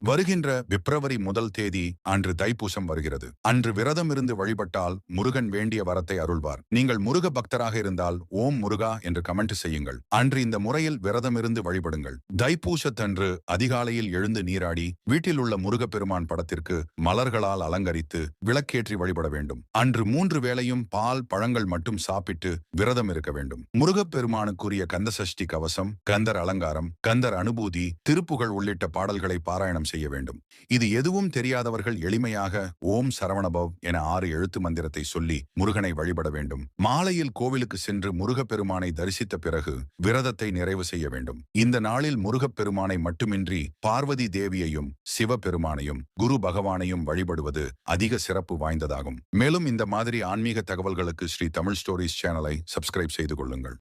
வருகின்ற பிப்ரவரி 1 அன்று தைப்பூசம் வருகிறது. அன்று விரதம் இருந்து வழிபட்டால் முருகன் வேண்டிய வரத்தை அருள்வார். நீங்கள் முருக பக்தராக இருந்தால் ஓம் முருகா என்று கமெண்ட் செய்யுங்கள். அன்று இந்த முறையில் விரதம் இருந்து வழிபடுங்கள். தைப்பூசத்தன்று அதிகாலையில் எழுந்து நீராடி வீட்டில் உள்ள முருகப்பெருமான் படத்திற்கு மலர்களால் அலங்கரித்து விளக்கேற்றி வழிபட வேண்டும். அன்று 3 வேளையும் பால் பழங்கள் மட்டும் சாப்பிட்டு விரதம் இருக்க வேண்டும். முருகப்பெருமானுக்குரிய கந்தசஷ்டி கவசம், கந்தர் அலங்காரம், கந்தர் அனுபூதி, திருப்புகழ் உள்ளிட்ட பாடல்களை பாராயணம் செய்ய வேண்டும். இது எதுவும் தெரியாதவர்கள் எளிமையாக ஓம் சரவணபவ் என 6 எழுத்து மந்திரத்தை சொல்லி முருகனை வழிபட வேண்டும். மாலையில் கோவிலுக்கு சென்று முருகப்பெருமானை தரிசித்த பிறகு விரதத்தை நிறைவு செய்ய வேண்டும். இந்த நாளில் முருகப்பெருமானை மட்டுமின்றி பார்வதி தேவியையும் சிவபெருமானையும் குரு பகவானையும் வழிபடுவது அதிக சிறப்பு வாய்ந்ததாகும். மேலும் இந்த மாதிரி ஆன்மீக தகவல்களுக்கு ஸ்ரீ தமிழ் ஸ்டோரிஸ் சேனலை சப்ஸ்கிரைப் செய்து கொள்ளுங்கள்.